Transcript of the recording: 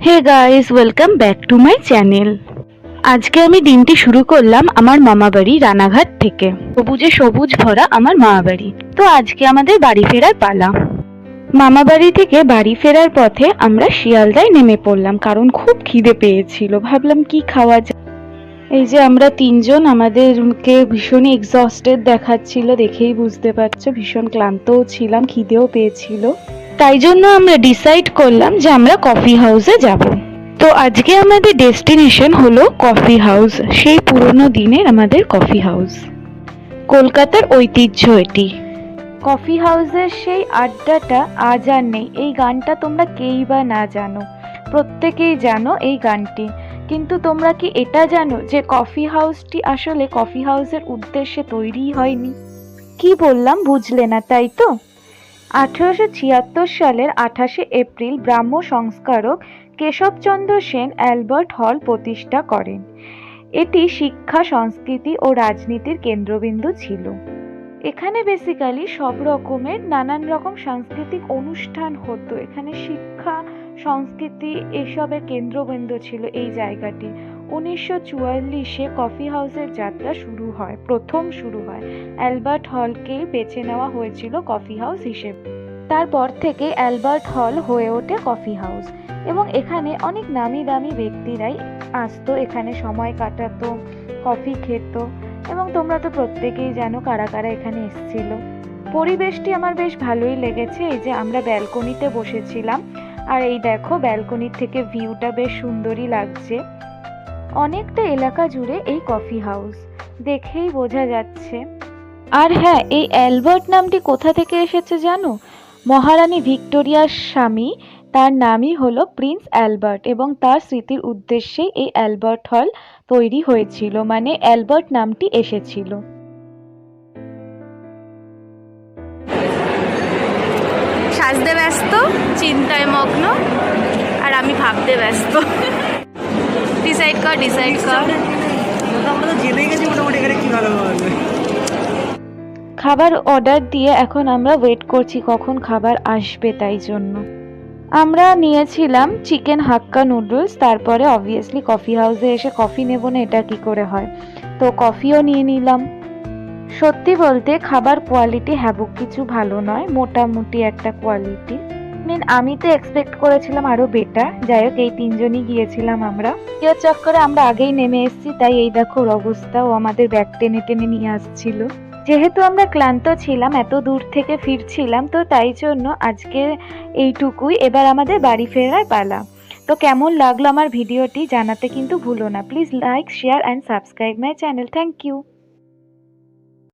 Hey guys, welcome back to my channel. আজকে আমি দিনটি শুরু করলাম আমার মামাবাড়ি রানাঘাট থেকে। সবুজে সবুজ ভরা আমার মামাবাড়ি। তো আজকে আমাদের বাড়ি ফেরার পালা। মামাবাড়ি থেকে বাড়ি ফেরার পথে আমরা শিয়ালদায় নেমে পড়লাম, কারণ খুব খিদে পেয়েছিল। ভাবলাম কি খাওয়া যায়। এই যে আমরা তিনজন, আমাদেরকে ভীষণই এক্সস্টেড দেখাচ্ছিল, দেখেই বুঝতে পারছো। ভীষণ ক্লান্তও ছিলাম, খিদেও পেয়েছিল। তাই জন্য আমরা ডিসাইড করলাম যে আমরা কফি হাউসে যাব। তো আজকে আমাদের ডেস্টিনেশন হলো কফি হাউস, সেই পুরনো দিনের আমাদের কফি হাউস। কলকাতার ঐতিহ্য এটি। কফি হাউসের সেই আড্ডাটা আজ আর নেই। এই গানটা তোমরা কেই বা না জানো, প্রত্যেকেই জানো এই গানটি। কিন্তু তোমরা কি এটা জানো যে কফি হাউসটি আসলে কফি হাউসের উদ্দেশ্যে তৈরি হয়নি? কি বললাম, বুঝলে না তাই তো? 1876 সালের 28শে এপ্রিল ব্রাহ্ম সংস্কারক কেশবচন্দ্র সেন অ্যালবার্ট হল প্রতিষ্ঠা করেন। এটি শিক্ষা, সংস্কৃতি ও রাজনীতির কেন্দ্রবিন্দু ছিল। এখানে বেসিক্যালি সব রকমের নানান রকম সাংস্কৃতিক অনুষ্ঠান হতো। এখানে শিক্ষা, সংস্কৃতি এসবের কেন্দ্রবিন্দু ছিল এই জায়গাটি। 1944-এ কফি হাউসের যাত্রা প্রথম শুরু হয়। অ্যালবার্ট হলকেই বেছে নেওয়া হয়েছিল কফি হাউস হিসেবে। তারপর থেকে অ্যালবার্ট হল হয়ে ওঠে কফি হাউস, এবং এখানে অনেক নামি দামি ব্যক্তিরাই আসতো, এখানে সময় কাটাতো, কফি খেত। এবং তোমরা তো প্রত্যেকেই জানো কারা কারা এখানে এসেছিল। পরিবেশটি আমার বেশ ভালোই লেগেছে। এই যে আমরা ব্যালকনিতে বসেছিলাম, আর এই দেখো ব্যালকনির থেকে ভিউটা বেশ সুন্দরই লাগছে। অনেকটা এলাকা জুড়ে এই কফি হাউস, দেখেই বোঝা যাচ্ছে। আর হ্যাঁ, এই অ্যালবার্ট নামটি কোথা থেকে এসেছে জানো? মহারানী ভিক্টোরিয়ার স্বামী, তার নামই হলো প্রিন্স অ্যালবার্ট, এবং তার স্মৃতির উদ্দেশ্যেই এই অ্যালবার্ট হল তৈরি হয়েছিল, মানে অ্যালবার্ট নামটি এসেছিল। সাজতে ব্যস্ত, চিন্তায় মগ্ন, আর আমি ভাবতে ব্যস্ত। ডিসাইড কর। খাবার অর্ডার দিয়ে এখন আমরা ওয়েট করছি কখন খাবার আসবে। তাই জন্য আমরা নিয়েছিলাম চিকেন হাক্কা নুডলস। তারপরে অবভিয়াসলি কফি হাউসে এসে কফি নেব না, এটা কি করে হয়? তো কফিও নিয়ে নিলাম। সত্যি বলতে খাবার কোয়ালিটি হ্যাবুক কিছু ভালো নয়, মোটামুটি একটা কোয়ালিটি। আমি তো এক্সপেক্ট করেছিলাম আরো বেটার। যাই হোক, এই তিনজনই গিয়েছিলাম আমরা। এর চক্করে আমরা আগেই নেমে এসেছি, তাই এই দেখো ওর অবস্থা। ও আমাদের ব্যাগ টেনে টেনে নিয়ে আসছিল। যেহেতু আমরা ক্লান্ত ছিলাম, এত দূর থেকে ফিরছিলাম, তো তাই জন্য আজকে এইটুকুই। এবার আমাদের বাড়ি ফেরার পালা। তো কেমন লাগলো আমার ভিডিওটি জানাতে কিন্তু ভুলো না। Please like, share and subscribe my channel. Thank you.